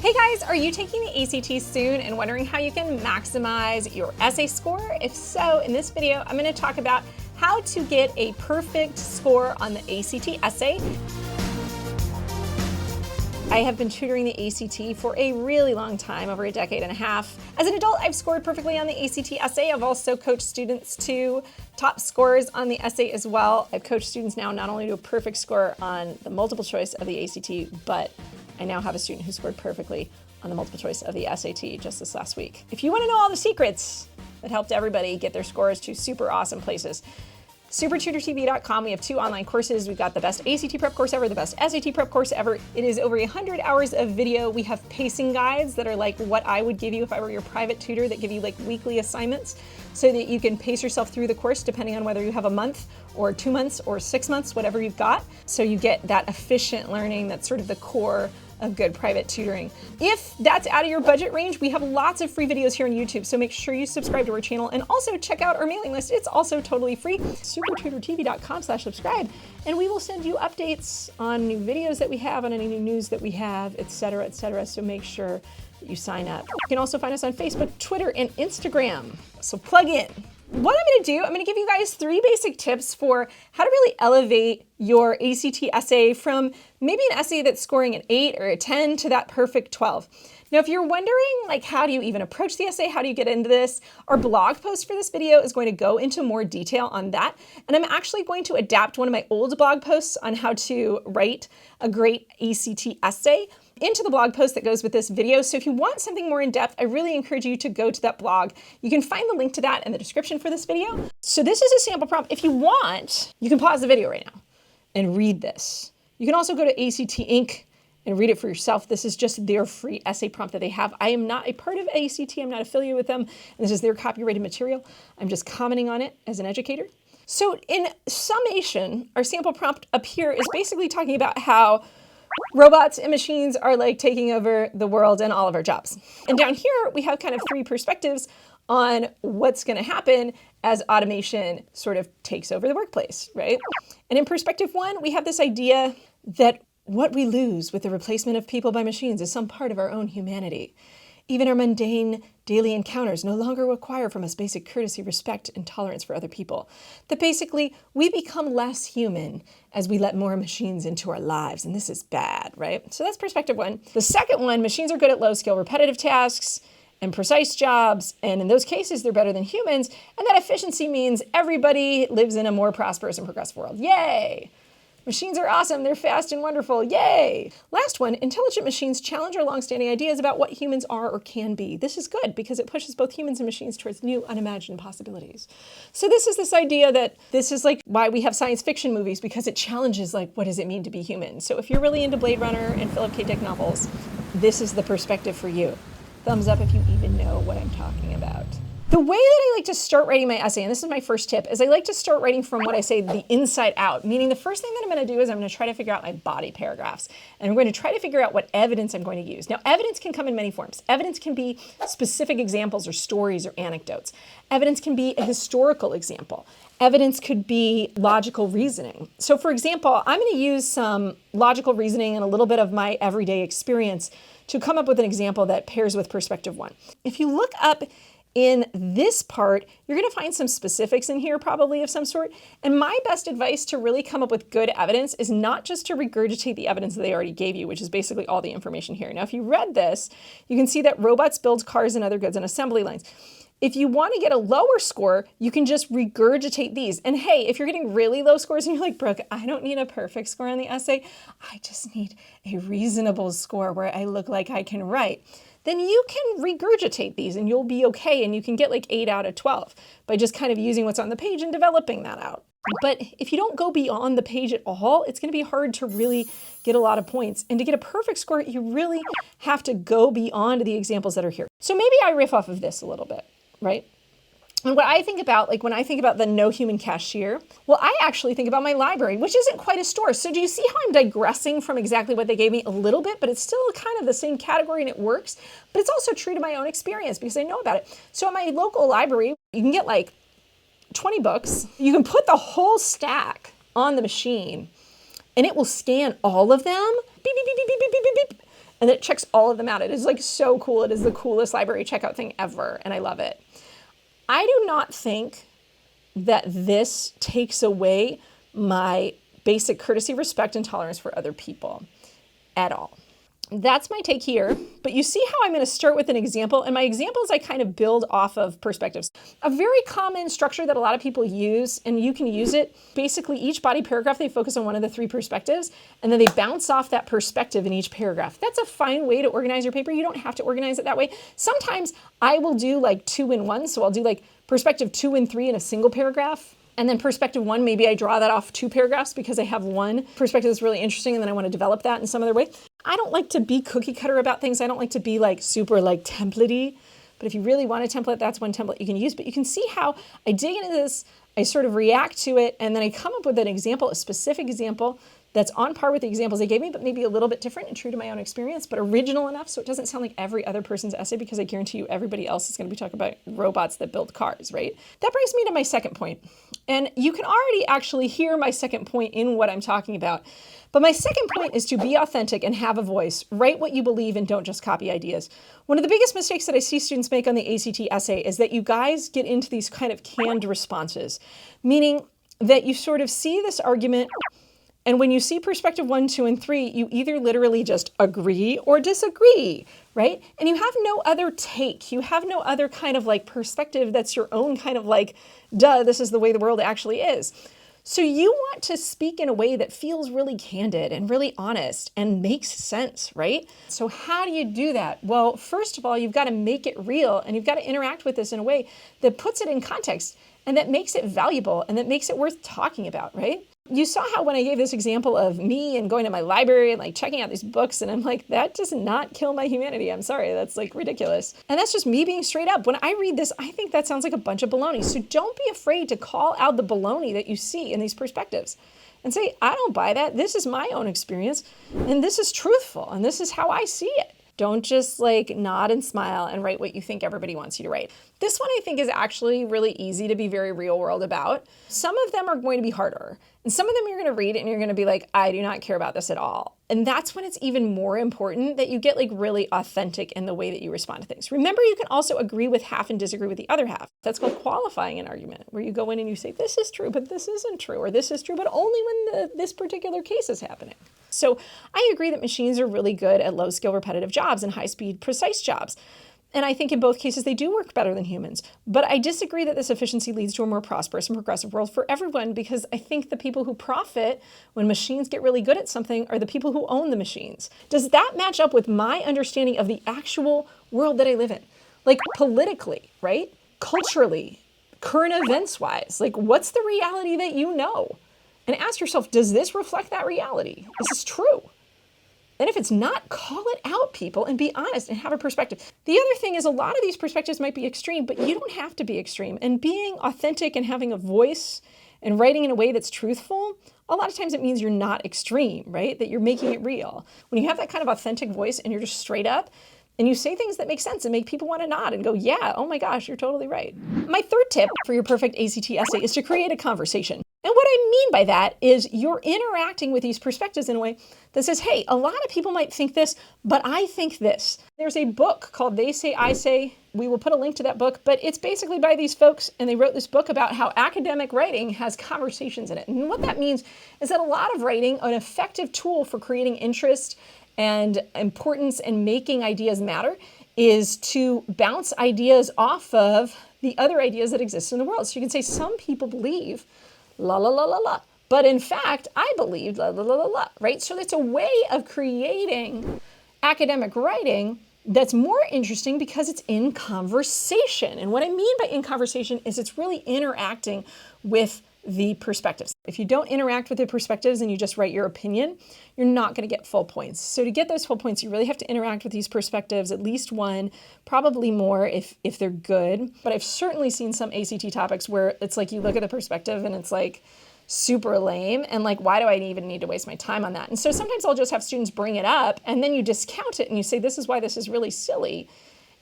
Hey guys, are you taking the ACT soon and wondering how you can maximize your essay score? If so, in this video, I'm going to talk about how to get a perfect score on the ACT essay. I have been tutoring the ACT for a really long time, over a decade and a half. As an adult, I've scored perfectly on the ACT essay. I've also coached students to top scores on the essay as well. I've coached students now not only to a perfect score on the multiple choice of the ACT, but I now have a student who scored perfectly on the multiple choice of the SAT just this last week. If you want to know all the secrets that helped everybody get their scores to super awesome places, SupertutorTV.com. We have 2 online courses. We've got the best ACT prep course ever, the best SAT prep course ever. It is over 100 hours of video. We have pacing guides that are like what I would give you if I were your private tutor, that give you like weekly assignments so that you can pace yourself through the course depending on whether you have a month or 2 months or 6 months, whatever you've got. So you get that efficient learning that's sort of the core of good private tutoring. If that's out of your budget range, we have lots of free videos here on YouTube, so make sure you subscribe to our channel and also check out our mailing list. It's also totally free. SupertutorTV.com/subscribe, and we will send you updates on new videos that we have, on any new news that we have, etc., etc. So make sure that you sign up. You can also find us on Facebook, Twitter, and Instagram. So plug in. What I'm going to do, I'm going to give you guys 3 basic tips for how to really elevate your ACT essay from maybe an essay that's scoring an 8 or a 10 to that perfect 12. Now, if you're wondering, like, how do you even approach the essay? How do you get into this? Our blog post for this video is going to go into more detail on that. And I'm actually going to adapt one of my old blog posts on how to write a great ACT essay into the blog post that goes with this video. So if you want something more in depth, I really encourage you to go to that blog. You can find the link to that in the description for this video. So this is a sample prompt. If you want, you can pause the video right now and read this. You can also go to ACT Inc. and read it for yourself. This is just their free essay prompt that they have. I am not a part of ACT. I'm not affiliated with them. This is their copyrighted material. I'm just commenting on it as an educator. So in summation, our sample prompt up here is basically talking about how robots and machines are like taking over the world and all of our jobs. And down here, we have kind of 3 perspectives on what's going to happen as automation sort of takes over the workplace, right? And in perspective 1, we have this idea that what we lose with the replacement of people by machines is some part of our own humanity. Even our mundane daily encounters no longer require from us basic courtesy, respect, and tolerance for other people. That basically we become less human as we let more machines into our lives, and this is bad, right? So that's perspective 1. The second one, machines are good at low-skill repetitive tasks and precise jobs, and in those cases they're better than humans, and that efficiency means everybody lives in a more prosperous and progressive world. Yay! Machines are awesome, they're fast and wonderful, yay! Last one, intelligent machines challenge our long-standing ideas about what humans are or can be. This is good because it pushes both humans and machines towards new, unimagined possibilities. So this is this idea that this is like why we have science fiction movies, because it challenges like, what does it mean to be human? So if you're really into Blade Runner and Philip K. Dick novels, this is the perspective for you. Thumbs up if you even know what I'm talking about. The way that I like to start writing my essay, and this is my first tip, is I like to start writing from what I say the inside out, meaning the first thing that I'm going to do is I'm going to try to figure out my body paragraphs, and I'm going to try to figure out what evidence I'm going to use. Now, evidence can come in many forms. Evidence can be specific examples or stories or anecdotes. Evidence can be a historical example. Evidence could be logical reasoning. So for example, I'm going to use some logical reasoning and a little bit of my everyday experience to come up with an example that pairs with perspective 1. If you look up in this part, you're going to find some specifics in here probably of some sort. And my best advice to really come up with good evidence is not just to regurgitate the evidence that they already gave you, which is basically all the information here. Now, if you read this, you can see that robots build cars and other goods on assembly lines. If you want to get a lower score, you can just regurgitate these. And hey, if you're getting really low scores and you're like, Brooke, I don't need a perfect score on the essay. I just need a reasonable score where I look like I can write. Then you can regurgitate these and you'll be okay, and you can get like 8 out of 12 by just kind of using what's on the page and developing that out. But if you don't go beyond the page at all, it's going to be hard to really get a lot of points. And to get a perfect score, you really have to go beyond the examples that are here. So maybe I riff off of this a little bit, right? And what I think about, like when I think about the no human cashier, well, I actually think about my library, which isn't quite a store. So do you see how I'm digressing from exactly what they gave me a little bit, but it's still kind of the same category and it works, but it's also true to my own experience because I know about it. So at my local library, you can get like 20 books. You can put the whole stack on the machine and it will scan all of them, beep, beep, beep, beep, beep, beep, beep, beep, And it checks all of them out. It is like so cool. It is the coolest library checkout thing ever. And I love it. I do not think that this takes away my basic courtesy, respect, and tolerance for other people at all. That's my take here, but you see how I'm going to start with an example, and my examples I kind of build off of perspectives. A very common structure that a lot of people use, and you can use it, basically each body paragraph they focus on one of the 3 perspectives, and then they bounce off that perspective in each paragraph. That's a fine way to organize your paper. You don't have to organize it that way. Sometimes I will do like 2 in 1, so I'll do like perspective 2 and 3 in a single paragraph. And then perspective 1, maybe I draw that off 2 paragraphs because I have one perspective that's really interesting and then I want to develop that in some other way. I don't like to be cookie cutter about things. I don't like to be like super like template-y. But if you really want a template, that's one template you can use. But you can see how I dig into this, I sort of react to it, and then I come up with an example, a specific example that's on par with the examples they gave me, but maybe a little bit different and true to my own experience, but original enough so it doesn't sound like every other person's essay, because I guarantee you everybody else is going to be talking about robots that build cars, right? That brings me to my second point. And you can already actually hear my second point in what I'm talking about. But my second point is to be authentic and have a voice. Write what you believe and don't just copy ideas. One of the biggest mistakes that I see students make on the ACT essay is that you guys get into these kind of canned responses, meaning that you sort of see this argument, and when you see perspective 1, 2, and 3, you either literally just agree or disagree, right? And you have no other take. You have no other kind of like perspective that's your own kind of like, duh, this is the way the world actually is. So you want to speak in a way that feels really candid and really honest and makes sense, right? So how do you do that? Well, first of all, you've got to make it real, and you've got to interact with this in a way that puts it in context and that makes it valuable and that makes it worth talking about, right? You saw how when I gave this example of me and going to my library and like checking out these books, and I'm like, that does not kill my humanity. I'm sorry, that's like ridiculous. And that's just me being straight up. When I read this, I think that sounds like a bunch of baloney. So don't be afraid to call out the baloney that you see in these perspectives and say, I don't buy that. This is my own experience, and this is truthful, and this is how I see it. Don't just like nod and smile and write what you think everybody wants you to write. This one I think is actually really easy to be very real world about. Some of them are going to be harder, and some of them you're going to read and you're going to be like, I do not care about this at all. And that's when it's even more important that you get like really authentic in the way that you respond to things. Remember, you can also agree with half and disagree with the other half. That's called qualifying an argument, where you go in and you say, this is true, but this isn't true, or this is true, but only when this particular case is happening. So I agree that machines are really good at low skill repetitive jobs and high speed precise jobs. And I think in both cases they do work better than humans. But I disagree that this efficiency leads to a more prosperous and progressive world for everyone, because I think the people who profit when machines get really good at something are the people who own the machines. Does that match up with my understanding of the actual world that I live in? Like politically, right? Culturally, current events wise, like what's the reality that you know? And ask yourself, does this reflect that reality? Is this true? And if it's not, call it out, people, and be honest and have a perspective. The other thing is, a lot of these perspectives might be extreme, but you don't have to be extreme. And being authentic and having a voice and writing in a way that's truthful, a lot of times it means you're not extreme, right? That you're making it real. When you have that kind of authentic voice and you're just straight up, and you say things that make sense and make people want to nod and go, yeah, oh my gosh, you're totally right. My third tip for your perfect ACT essay is to create a conversation. And what I mean by that is you're interacting with these perspectives in a way that says, hey, a lot of people might think this, but I think this. There's a book called They Say, I Say. We will put a link to that book, but it's basically by these folks, and they wrote this book about how academic writing has conversations in it. And what that means is that a lot of writing, an effective tool for creating interest and importance and making ideas matter, is to bounce ideas off of the other ideas that exist in the world. So you can say, some people believe la la la la la, but in fact, I believe la la la la la, right? So it's a way of creating academic writing that's more interesting because it's in conversation. And what I mean by in conversation is it's really interacting with the perspectives. If you don't interact with the perspectives and you just write your opinion, you're not going to get full points. So to get those full points, you really have to interact with these perspectives, at least one, probably more if they're good. But I've certainly seen some ACT topics where it's like you look at the perspective and it's like super lame, and like, why do I even need to waste my time on that? And so sometimes I'll just have students bring it up and then you discount it and you say, this is why this is really silly.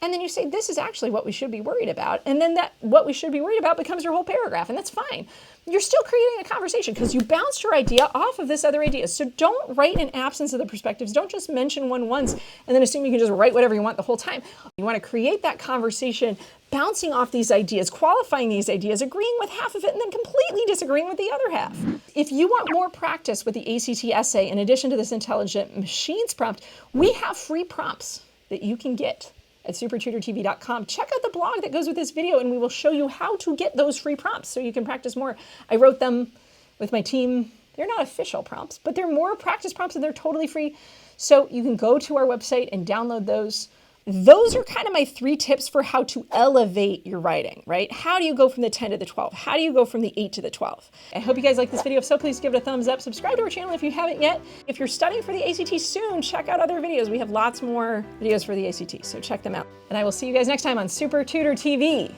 And then you say, this is actually what we should be worried about. And then that what we should be worried about becomes your whole paragraph, and that's fine. You're still creating a conversation because you bounced your idea off of this other idea. So don't write in absence of the perspectives. Don't just mention one once and then assume you can just write whatever you want the whole time. You want to create that conversation, bouncing off these ideas, qualifying these ideas, agreeing with half of it, and then completely disagreeing with the other half. If you want more practice with the ACT essay, in addition to this intelligent machines prompt, we have free prompts that you can get at SupertutorTV.com. Check out the blog that goes with this video, and we will show you how to get those free prompts so you can practice more. I wrote them with my team. They're not official prompts, but they're more practice prompts, and they're totally free. So you can go to our website and download those. Those are kind of my 3 tips for how to elevate your writing, right? How do you go from the 10 to the 12? How do you go from the 8 to the 12? I hope you guys like this video. If so, please give it a thumbs up. Subscribe to our channel if you haven't yet. If you're studying for the ACT soon, check out other videos. We have lots more videos for the ACT, so check them out. And I will see you guys next time on Super Tutor TV.